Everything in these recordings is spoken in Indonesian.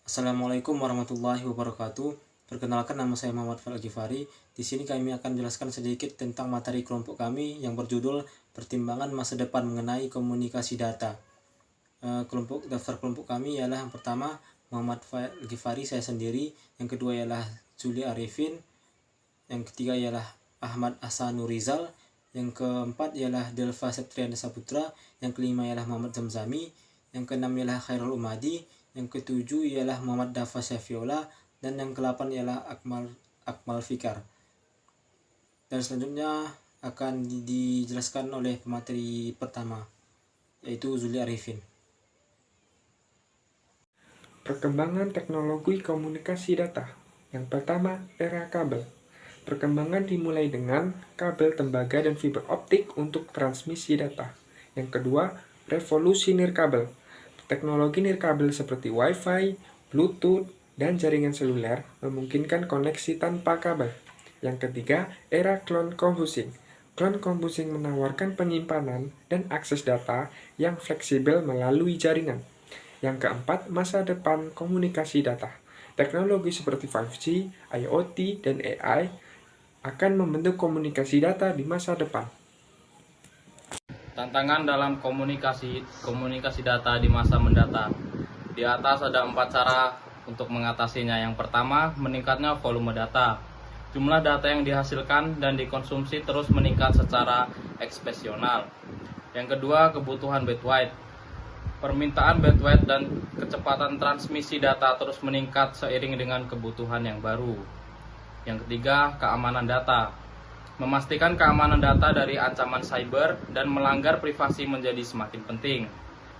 Assalamualaikum warahmatullahi wabarakatuh. Perkenalkan, nama saya Muhammad Fal Ghifari. Di sini kami akan menjelaskan sedikit tentang materi kelompok kami yang berjudul Pertimbangan Masa Depan mengenai Komunikasi Data. Daftar kelompok kami ialah yang pertama Muhammad Fal Ghifari, saya sendiri. Yang kedua ialah Zuli Arifin. Yang ketiga ialah Ahmad Hasanurizal. Yang keempat ialah Delva Septriana Saputra. Yang kelima ialah Muhammad Zamzami. Yang keenam ialah Khairul Umadi. Yang ketujuh ialah Muhammad Dafa Syafiola. Dan yang ke-8 ialah Akmal Fikar. Dan selanjutnya akan dijelaskan oleh pemateri pertama, yaitu Zuli Arifin. Perkembangan teknologi komunikasi data. Yang pertama, era kabel. Perkembangan dimulai dengan kabel tembaga dan fiber optik untuk transmisi data. Yang kedua, revolusi nirkabel. Teknologi nirkabel seperti Wi-Fi, Bluetooth, dan jaringan seluler memungkinkan koneksi tanpa kabel. Yang ketiga, era cloud computing. Cloud computing menawarkan penyimpanan dan akses data yang fleksibel melalui jaringan. Yang keempat, masa depan komunikasi data. Teknologi seperti 5G, IoT, dan AI akan membentuk komunikasi data di masa depan. Tantangan dalam komunikasi data di masa mendatang. Di atas ada 4 cara untuk mengatasinya. Yang pertama, meningkatnya volume data. Jumlah data yang dihasilkan dan dikonsumsi terus meningkat secara eksponensial. Yang kedua, kebutuhan bandwidth. Permintaan bandwidth dan kecepatan transmisi data terus meningkat seiring dengan kebutuhan yang baru. Yang ketiga, keamanan data. Memastikan keamanan data dari ancaman cyber dan melanggar privasi menjadi semakin penting.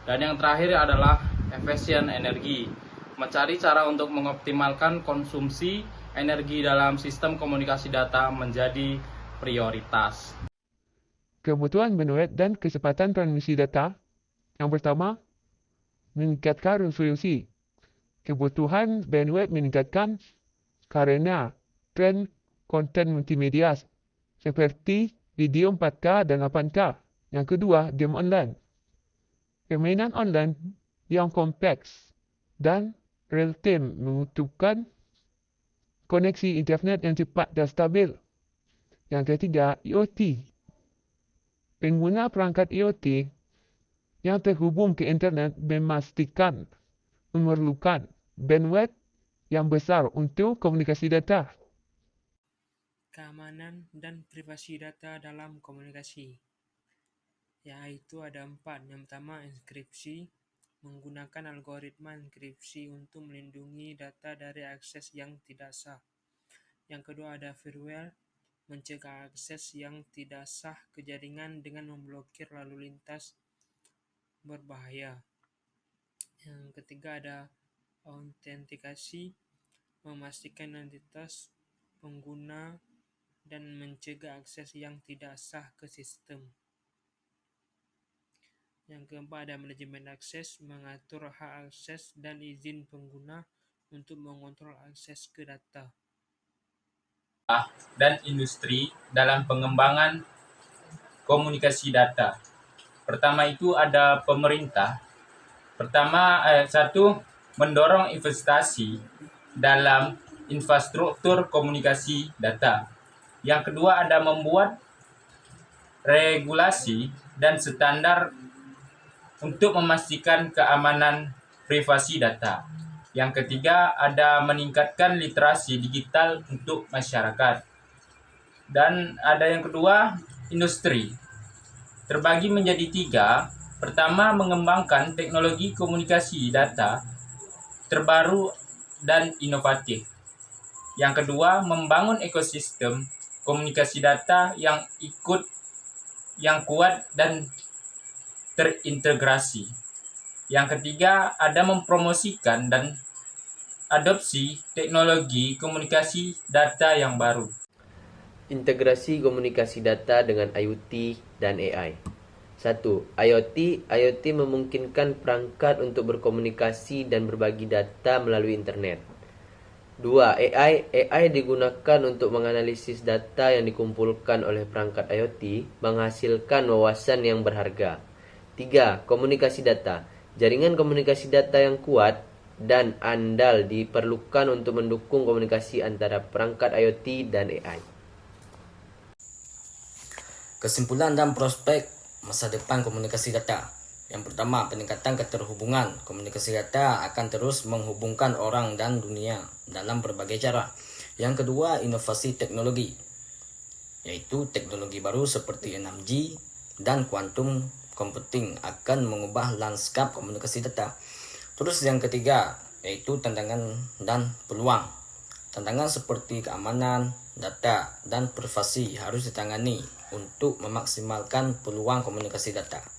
Dan yang terakhir adalah efisien energi. Mencari cara untuk mengoptimalkan konsumsi energi dalam sistem komunikasi data menjadi prioritas. Kebutuhan bandwidth dan kecepatan transmisi data. Yang pertama, meningkatkan resolusi. Kebutuhan bandwidth meningkatkan karena tren konten multimedia seperti video 4K dan 8K. Yang kedua, game online. Permainan online yang kompleks dan real-time membutuhkan koneksi internet yang cepat dan stabil. Yang ketiga, IoT. Pengguna perangkat IoT yang terhubung ke internet memastikan memerlukan bandwidth yang besar untuk komunikasi data. Keamanan dan privasi data dalam komunikasi, yaitu ada 4. Yang pertama, enkripsi. Menggunakan algoritma enkripsi untuk melindungi data dari akses yang tidak sah. Yang kedua, ada firewall. Mencegah akses yang tidak sah ke jaringan dengan memblokir lalu lintas berbahaya. Yang ketiga, ada autentikasi. Memastikan identitas pengguna dan mencegah akses yang tidak sah ke sistem. Yang keempat, ada manajemen akses. Mengatur hak akses dan izin pengguna untuk mengontrol akses ke data. Dan industri dalam pengembangan komunikasi data. Pertama itu ada pemerintah. Satu, mendorong investasi dalam infrastruktur komunikasi data. Yang kedua ada membuat regulasi dan standar untuk memastikan keamanan privasi data. Yang ketiga ada meningkatkan literasi digital untuk masyarakat. Dan ada yang kedua, industri. Terbagi menjadi 3. Pertama, mengembangkan teknologi komunikasi data terbaru dan inovatif. Yang kedua, membangun ekosistem komunikasi data yang kuat dan terintegrasi. Yang ketiga, ada mempromosikan dan adopsi teknologi komunikasi data yang baru. Integrasi komunikasi data dengan IoT dan AI. 1. IoT memungkinkan perangkat untuk berkomunikasi dan berbagi data melalui internet. 2. AI digunakan untuk menganalisis data yang dikumpulkan oleh perangkat IoT, menghasilkan wawasan yang berharga. 3. Komunikasi data. Jaringan komunikasi data yang kuat dan andal diperlukan untuk mendukung komunikasi antara perangkat IoT dan AI. Kesimpulan dan prospek masa depan komunikasi data. Yang pertama, peningkatan keterhubungan. Komunikasi data akan terus menghubungkan orang dan dunia dalam berbagai cara. Yang kedua, inovasi teknologi, yaitu teknologi baru seperti 6G dan quantum computing akan mengubah lanskap komunikasi data. Terus yang ketiga, yaitu tantangan dan peluang. Tantangan seperti keamanan data dan privasi harus ditangani untuk memaksimalkan peluang komunikasi data.